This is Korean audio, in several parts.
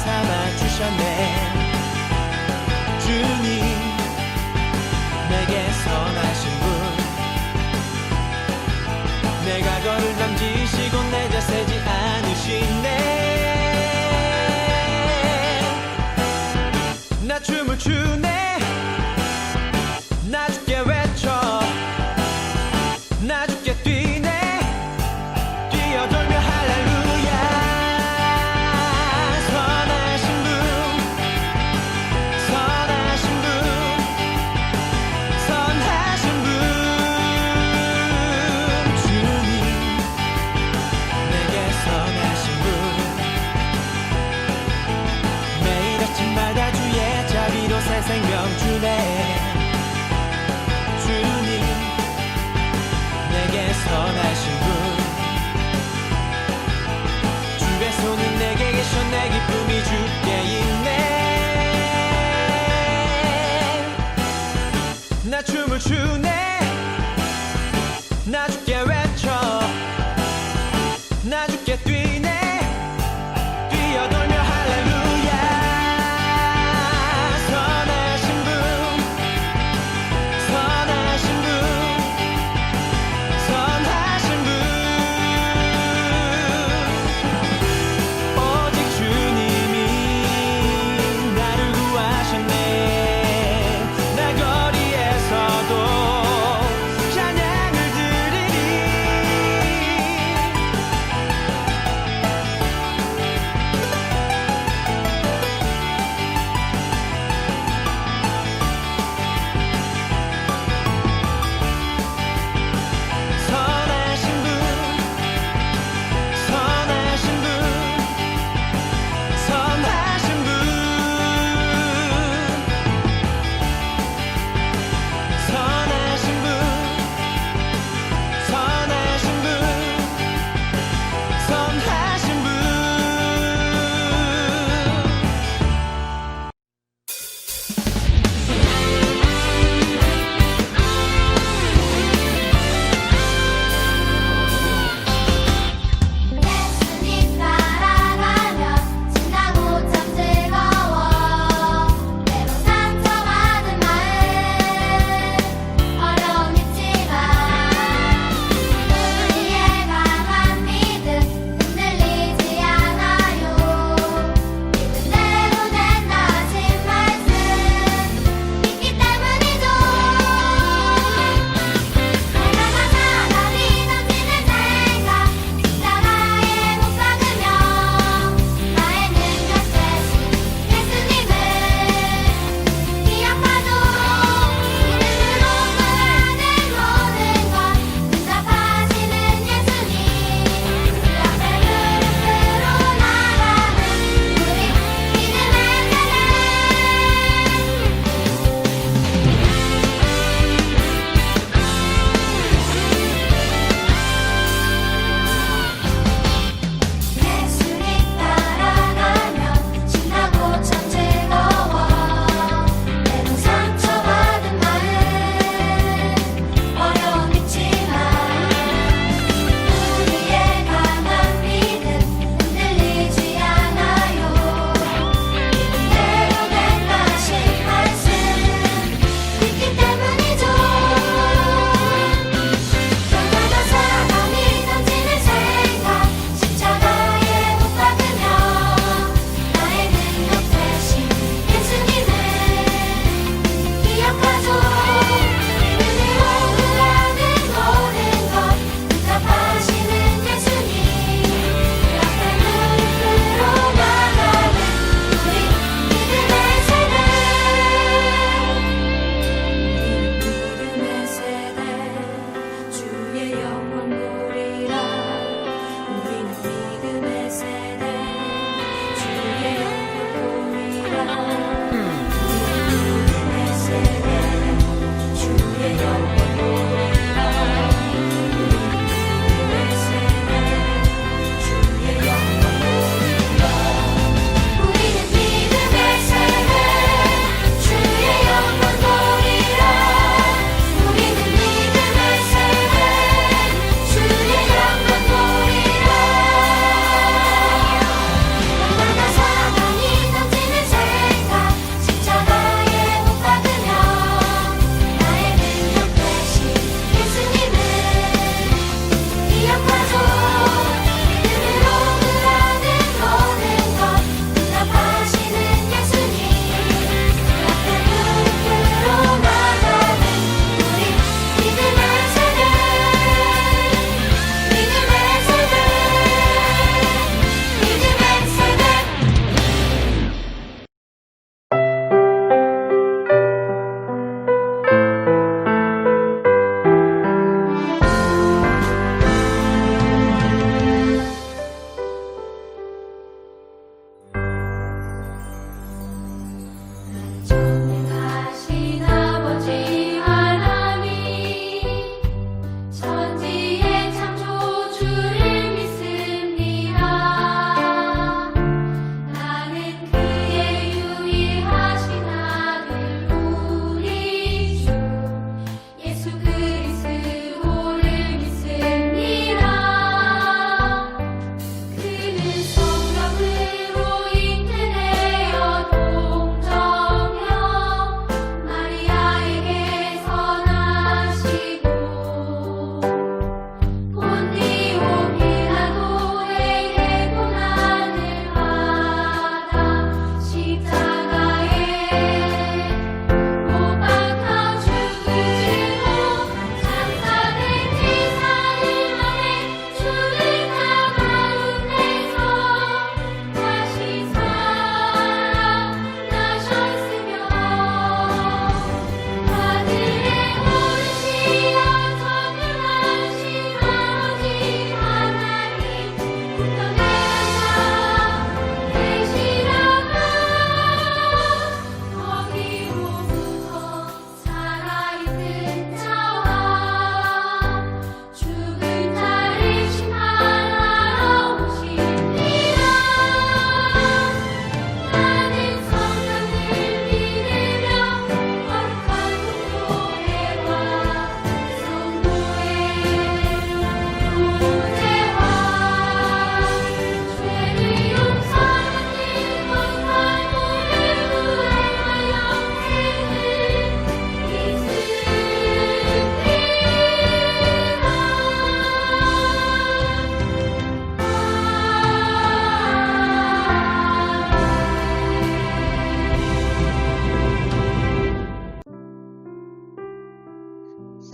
삼아주셨네. 주님 내게 선하신 분, 내가 거를 남기시고 내자 세지 않으시네. 나 춤을 추네, 나 주께 외쳐, 나 주께 뛰네, 뛰어돌며 할렐루야. 선하신 분, 선하신 분, 선하신 분. 주님 내게 선하신 분, 매일 아침마다 주의 자비로 새 생각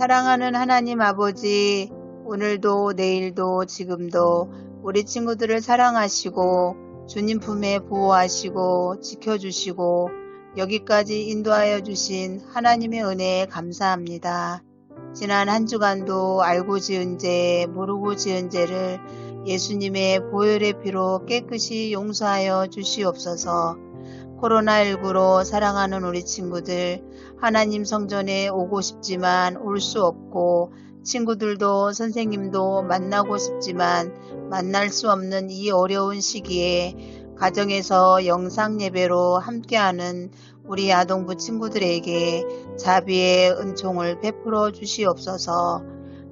사랑하는 하나님 아버지, 오늘도 내일도 지금도 우리 친구들을 사랑하시고 주님 품에 보호하시고 지켜주시고 여기까지 인도하여 주신 하나님의 은혜에 감사합니다. 지난 한 주간도 알고 지은 죄, 모르고 지은 죄를 예수님의 보혈의 피로 깨끗이 용서하여 주시옵소서. 코로나19로 사랑하는 우리 친구들, 하나님 성전에 오고 싶지만 올 수 없고 친구들도 선생님도 만나고 싶지만 만날 수 없는 이 어려운 시기에 가정에서 영상 예배로 함께하는 우리 아동부 친구들에게 자비의 은총을 베풀어 주시옵소서.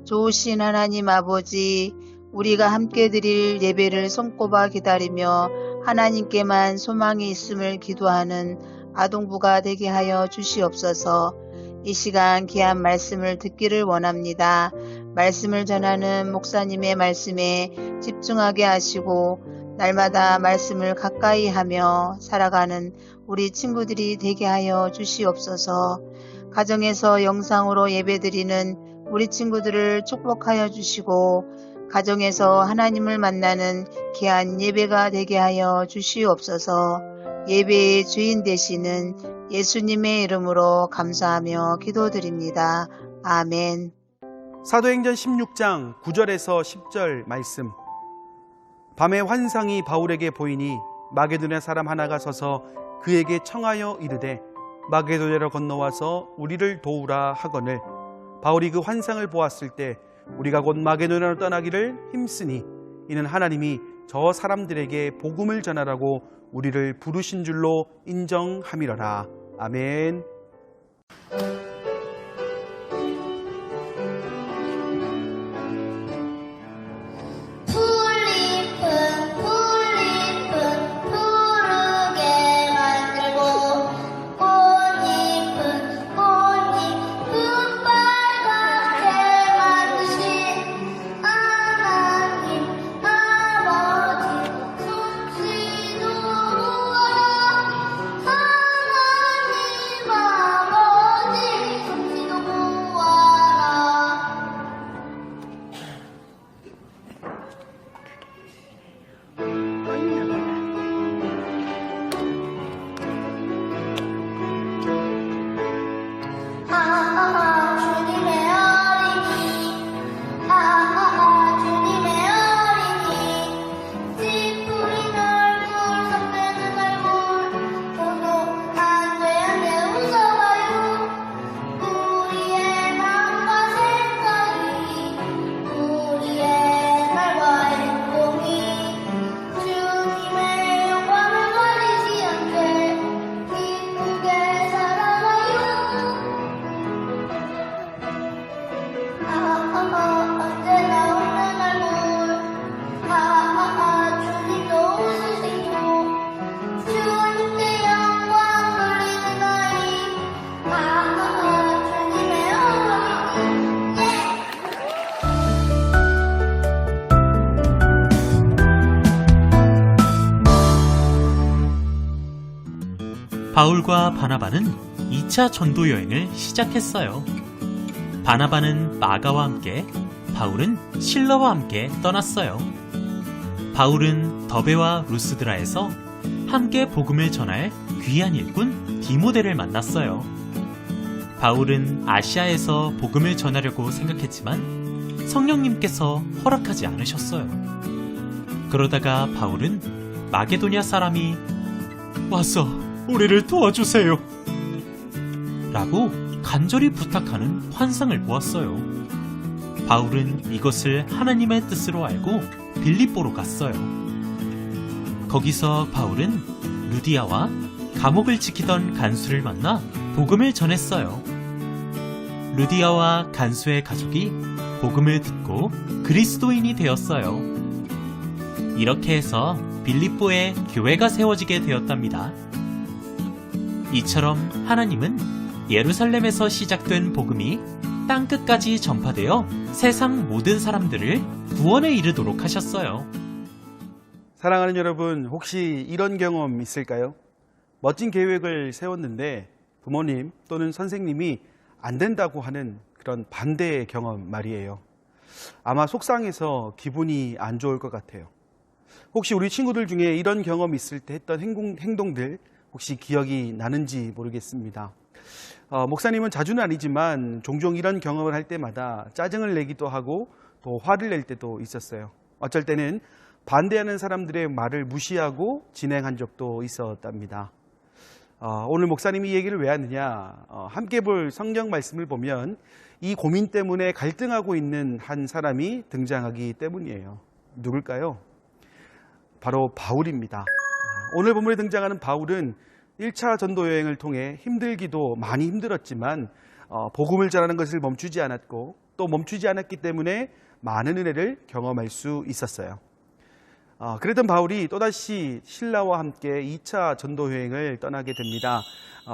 좋으신 하나님 아버지, 우리가 함께 드릴 예배를 손꼽아 기다리며 하나님께만 소망이 있음을 기도하는 아동부가 되게 하여 주시옵소서. 이 시간 귀한 말씀을 듣기를 원합니다. 말씀을 전하는 목사님의 말씀에 집중하게 하시고 날마다 말씀을 가까이 하며 살아가는 우리 친구들이 되게 하여 주시옵소서. 가정에서 영상으로 예배드리는 우리 친구들을 축복하여 주시고 가정에서 하나님을 만나는 귀한 예배가 되게 하여 주시옵소서. 예배의 주인 되시는 예수님의 이름으로 감사하며 기도드립니다. 아멘. 사도행전 16장 9절에서 10절 말씀. 밤에 환상이 바울에게 보이니 마게도냐 사람 하나가 서서 그에게 청하여 이르되 마게도냐로 건너와서 우리를 도우라 하거늘 바울이 그 환상을 보았을 때 우리가 곧 마게도냐로 떠나기를 힘쓰니 이는 하나님이 저 사람들에게 복음을 전하라고 우리를 부르신 줄로 인정함이러라. 아멘. 바울과 바나바는 2차 전도 여행을 시작했어요. 바나바는 마가와 함께, 바울은 실러와 함께 떠났어요. 바울은 더베와 루스드라에서 함께 복음을 전할 귀한 일꾼 디모데를 만났어요. 바울은 아시아에서 복음을 전하려고 생각했지만 성령님께서 허락하지 않으셨어요. 그러다가 바울은 마게도냐 사람이 와서 우리를 도와주세요 라고 간절히 부탁하는 환상을 보았어요. 바울은 이것을 하나님의 뜻으로 알고 빌립보로 갔어요. 거기서 바울은 루디아와 감옥을 지키던 간수를 만나 복음을 전했어요. 루디아와 간수의 가족이 복음을 듣고 그리스도인이 되었어요. 이렇게 해서 빌립보에 교회가 세워지게 되었답니다. 이처럼 하나님은 예루살렘에서 시작된 복음이 땅끝까지 전파되어 세상 모든 사람들을 구원에 이르도록 하셨어요. 사랑하는 여러분, 혹시 이런 경험 있을까요? 멋진 계획을 세웠는데 부모님 또는 선생님이 안 된다고 하는 그런 반대의 경험 말이에요. 아마 속상해서 기분이 안 좋을 것 같아요. 혹시 우리 친구들 중에 이런 경험이 있을 때 했던 행동들 혹시 기억이 나는지 모르겠습니다. 목사님은 자주는 아니지만 종종 이런 경험을 할 때마다 짜증을 내기도 하고 또 화를 낼 때도 있었어요. 어쩔 때는 반대하는 사람들의 말을 무시하고 진행한 적도 있었답니다. 오늘 목사님이 이 얘기를 왜 하느냐, 함께 볼 성경 말씀을 보면 이 고민 때문에 갈등하고 있는 한 사람이 등장하기 때문이에요. 누굴까요? 바로 바울입니다. 오늘 본문에 등장하는 바울은 1차 전도 여행을 통해 힘들기도 많이 힘들었지만 복음을 전하는 것을 멈추지 않았고 또 멈추지 않았기 때문에 많은 은혜를 경험할 수 있었어요. 그랬던 바울이 또다시 신라와 함께 2차 전도 여행을 떠나게 됩니다.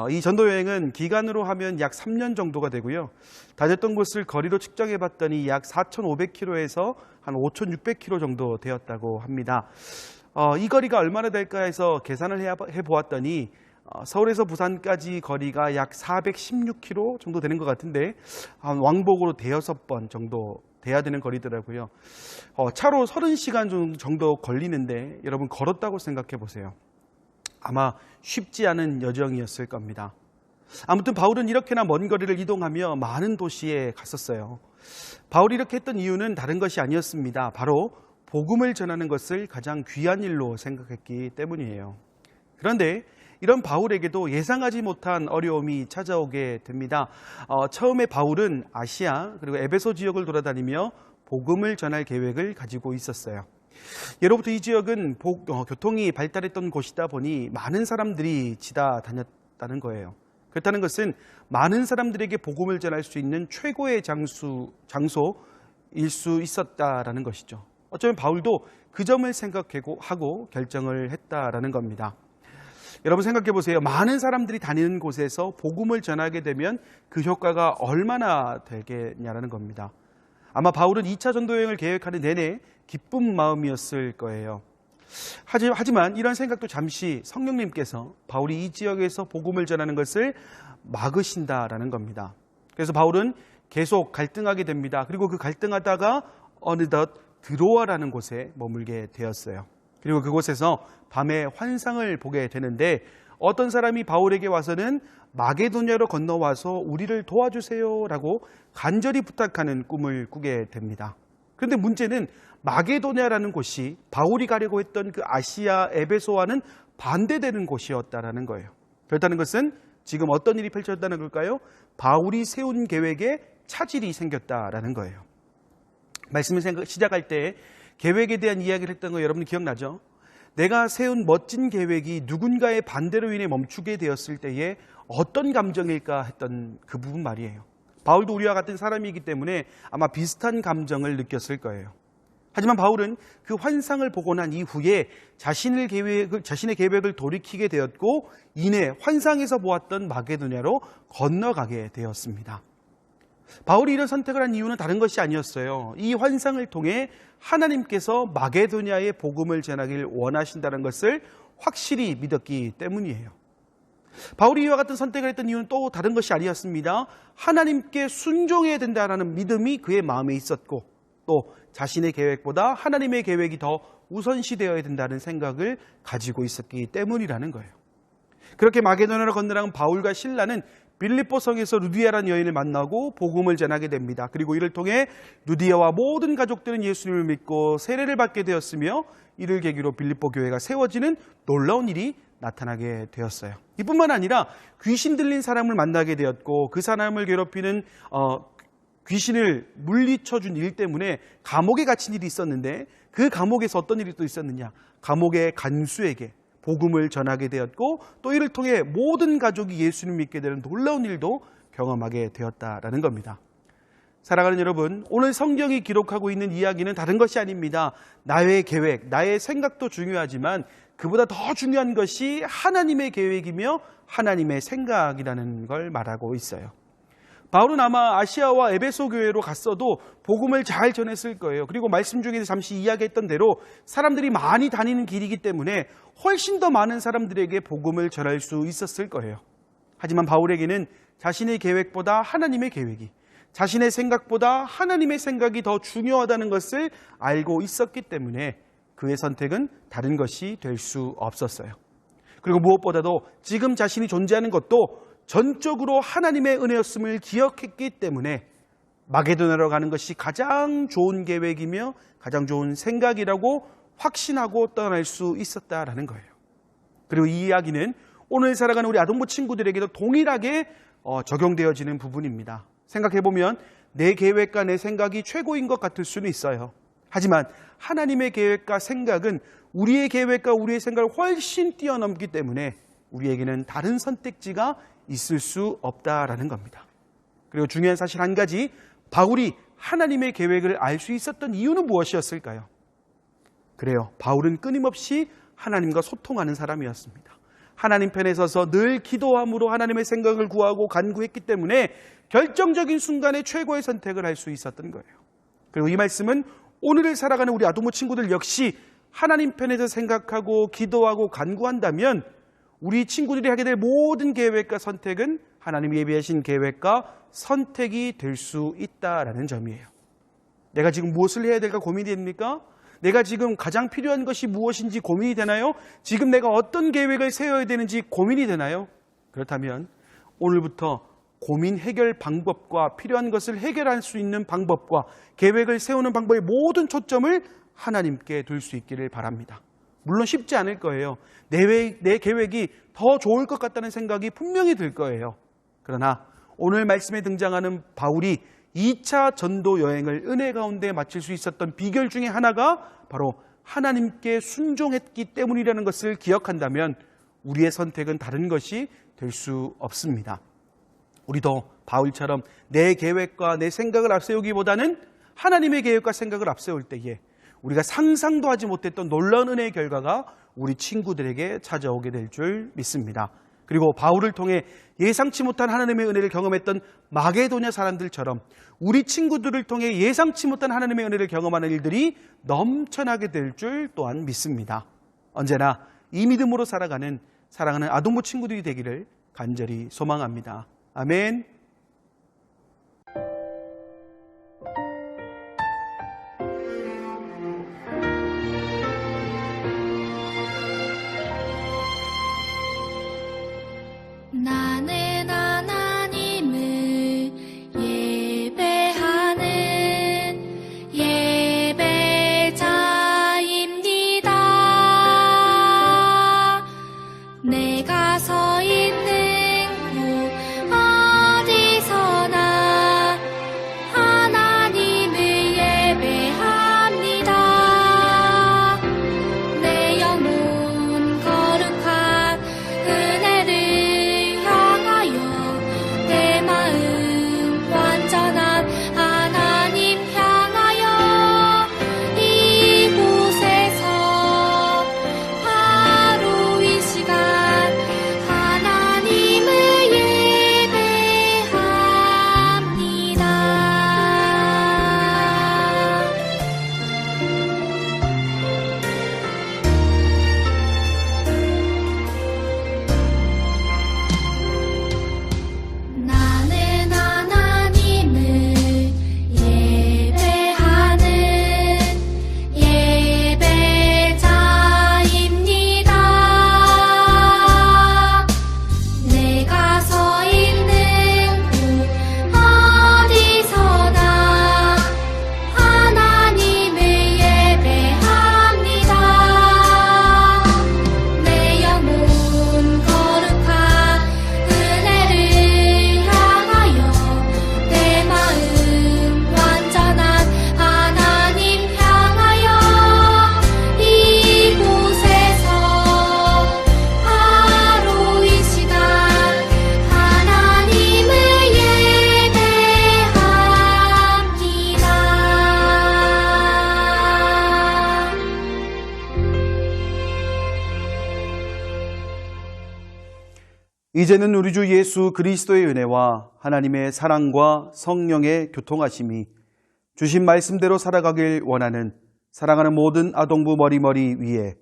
이 전도 여행은 기간으로 하면 약 3년 정도가 되고요. 다녔던 곳을 거리로 측정해 봤더니 약 4,500km에서 한 5,600km 정도 되었다고 합니다. 이 거리가 얼마나 될까 해서 계산을 해보았더니 서울에서 부산까지 거리가 약 416km 정도 되는 것 같은데 왕복으로 5-6번 정도 돼야 되는 거리더라고요. 차로 30시간 정도 걸리는데 여러분 걸었다고 생각해 보세요. 아마 쉽지 않은 여정이었을 겁니다. 아무튼 바울은 이렇게나 먼 거리를 이동하며 많은 도시에 갔었어요. 바울이 이렇게 했던 이유는 다른 것이 아니었습니다. 바로 복음을 전하는 것을 가장 귀한 일로 생각했기 때문이에요. 그런데 이런 바울에게도 예상하지 못한 어려움이 찾아오게 됩니다. 처음에 바울은 아시아 그리고 에베소 지역을 돌아다니며 복음을 전할 계획을 가지고 있었어요. 예로부터 이 지역은 교통이 발달했던 곳이다 보니 많은 사람들이 지나다녔다는 거예요. 그렇다는 것은 많은 사람들에게 복음을 전할 수 있는 최고의 장소일 수 있었다라는 것이죠. 어쩌면 바울도 그 점을 생각하고 결정을 했다라는 겁니다. 여러분 생각해 보세요. 많은 사람들이 다니는 곳에서 복음을 전하게 되면 그 효과가 얼마나 되겠냐라는 겁니다. 아마 바울은 2차 전도 여행을 계획하는 내내 기쁜 마음이었을 거예요. 하지만 이런 생각도 잠시 성령님께서 바울이 이 지역에서 복음을 전하는 것을 막으신다라는 겁니다. 그래서 바울은 계속 갈등하게 됩니다. 그리고 그 갈등하다가 어느덧 드로아라는 곳에 머물게 되었어요. 그리고 그곳에서 밤에 환상을 보게 되는데 어떤 사람이 바울에게 와서는 마게도냐로 건너와서 우리를 도와주세요 라고 간절히 부탁하는 꿈을 꾸게 됩니다. 그런데 문제는 마게도냐라는 곳이 바울이 가려고 했던 그 아시아 에베소와는 반대되는 곳이었다는 거예요. 그렇다는 것은 지금 어떤 일이 펼쳐졌다는 걸까요? 바울이 세운 계획에 차질이 생겼다라는 거예요. 말씀을 시작할 때 계획에 대한 이야기를 했던 거 여러분 기억나죠? 내가 세운 멋진 계획이 누군가의 반대로 인해 멈추게 되었을 때에 어떤 감정일까 했던 그 부분 말이에요. 바울도 우리와 같은 사람이기 때문에 아마 비슷한 감정을 느꼈을 거예요. 하지만 바울은 그 환상을 보고 난 이후에 자신의 계획을 돌이키게 되었고 이내 환상에서 보았던 마게도냐로 건너가게 되었습니다. 바울이 이런 선택을 한 이유는 다른 것이 아니었어요. 이 환상을 통해 하나님께서 마게도냐의 복음을 전하길 원하신다는 것을 확실히 믿었기 때문이에요. 바울이 이와 같은 선택을 했던 이유는 또 다른 것이 아니었습니다. 하나님께 순종해야 된다는 믿음이 그의 마음에 있었고 또 자신의 계획보다 하나님의 계획이 더 우선시되어야 된다는 생각을 가지고 있었기 때문이라는 거예요. 그렇게 마게도냐로 건너간 바울과 실라는 빌립보 성에서 루디아라는 여인을 만나고 복음을 전하게 됩니다. 그리고 이를 통해 루디아와 모든 가족들은 예수님을 믿고 세례를 받게 되었으며 이를 계기로 빌립보 교회가 세워지는 놀라운 일이 나타나게 되었어요. 이뿐만 아니라 귀신 들린 사람을 만나게 되었고 그 사람을 괴롭히는 귀신을 물리쳐준 일 때문에 감옥에 갇힌 일이 있었는데 그 감옥에서 어떤 일이 또 있었느냐? 감옥의 간수에게 복음을 전하게 되었고 또 이를 통해 모든 가족이 예수님을 믿게 되는 놀라운 일도 경험하게 되었다라는 겁니다. 사랑하는 여러분, 오늘 성경이 기록하고 있는 이야기는 다른 것이 아닙니다. 나의 계획, 나의 생각도 중요하지만 그보다 더 중요한 것이 하나님의 계획이며 하나님의 생각이라는 걸 말하고 있어요. 바울은 아마 아시아와 에베소 교회로 갔어도 복음을 잘 전했을 거예요. 그리고 말씀 중에서 잠시 이야기했던 대로 사람들이 많이 다니는 길이기 때문에 훨씬 더 많은 사람들에게 복음을 전할 수 있었을 거예요. 하지만 바울에게는 자신의 계획보다 하나님의 계획이, 자신의 생각보다 하나님의 생각이 더 중요하다는 것을 알고 있었기 때문에 그의 선택은 다른 것이 될 수 없었어요. 그리고 무엇보다도 지금 자신이 존재하는 것도 전적으로 하나님의 은혜였음을 기억했기 때문에 마게도나로 가는 것이 가장 좋은 계획이며 가장 좋은 생각이라고 확신하고 떠날 수 있었다라는 거예요. 그리고 이 이야기는 오늘 살아가는 우리 아동부 친구들에게도 동일하게 적용되어지는 부분입니다. 생각해보면 내 계획과 내 생각이 최고인 것 같을 수는 있어요. 하지만 하나님의 계획과 생각은 우리의 계획과 우리의 생각을 훨씬 뛰어넘기 때문에 우리에게는 다른 선택지가 있을 수 없다라는 겁니다. 그리고 중요한 사실 한 가지, 바울이 하나님의 계획을 알 수 있었던 이유는 무엇이었을까요? 그래요. 바울은 끊임없이 하나님과 소통하는 사람이었습니다. 하나님 편에 서서 늘 기도함으로 하나님의 생각을 구하고 간구했기 때문에 결정적인 순간에 최고의 선택을 할 수 있었던 거예요. 그리고 이 말씀은 오늘을 살아가는 우리 아동부 친구들 역시 하나님 편에서 생각하고 기도하고 간구한다면 우리 친구들이 하게 될 모든 계획과 선택은 하나님이 예비하신 계획과 선택이 될 수 있다라는 점이에요. 내가 지금 무엇을 해야 될까 고민이 됩니까? 내가 지금 가장 필요한 것이 무엇인지 고민이 되나요? 지금 내가 어떤 계획을 세워야 되는지 고민이 되나요? 그렇다면 오늘부터 고민 해결 방법과 필요한 것을 해결할 수 있는 방법과 계획을 세우는 방법의 모든 초점을 하나님께 둘 수 있기를 바랍니다. 물론 쉽지 않을 거예요. 내 계획이 더 좋을 것 같다는 생각이 분명히 들 거예요. 그러나 오늘 말씀에 등장하는 바울이 2차 전도 여행을 은혜 가운데 마칠 수 있었던 비결 중에 하나가 바로 하나님께 순종했기 때문이라는 것을 기억한다면 우리의 선택은 다른 것이 될 수 없습니다. 우리도 바울처럼 내 계획과 내 생각을 앞세우기보다는 하나님의 계획과 생각을 앞세울 때에 우리가 상상도 하지 못했던 놀라운 은혜의 결과가 우리 친구들에게 찾아오게 될 줄 믿습니다. 그리고 바울을 통해 예상치 못한 하나님의 은혜를 경험했던 마게도냐 사람들처럼 우리 친구들을 통해 예상치 못한 하나님의 은혜를 경험하는 일들이 넘쳐나게 될 줄 또한 믿습니다. 언제나 이 믿음으로 살아가는 사랑하는 아동부 친구들이 되기를 간절히 소망합니다. 아멘. 나는 하나님을 예배하는 예배자입니다. 내가 서 있는 곳 어디서나 하나님을 예배합니다. 내 영혼 거룩한 은혜를 내 마음 완전한 하나님 향하여 이곳에서 바로 이 시간 하나님을 예배합니다. 나는 하나님을 예배하는 예배자입니다. 내가 서 있는 곳 어디서나 하나님을 예배합니다. 내 영혼 거룩한 은혜를 향하여 내 마음 완전한 하나님 향하여 이곳에서 바로 이 시간 하나님을 예배합니다. 이제는 우리 주 예수 그리스도의 은혜와 하나님의 사랑과 성령의 교통하심이 주신 말씀대로 살아가길 원하는 사랑하는 모든 아동부 머리머리 위에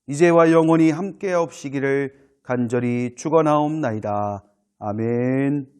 이제와 영원히 함께하옵시기를 간절히 축원하옵나이다. 아멘.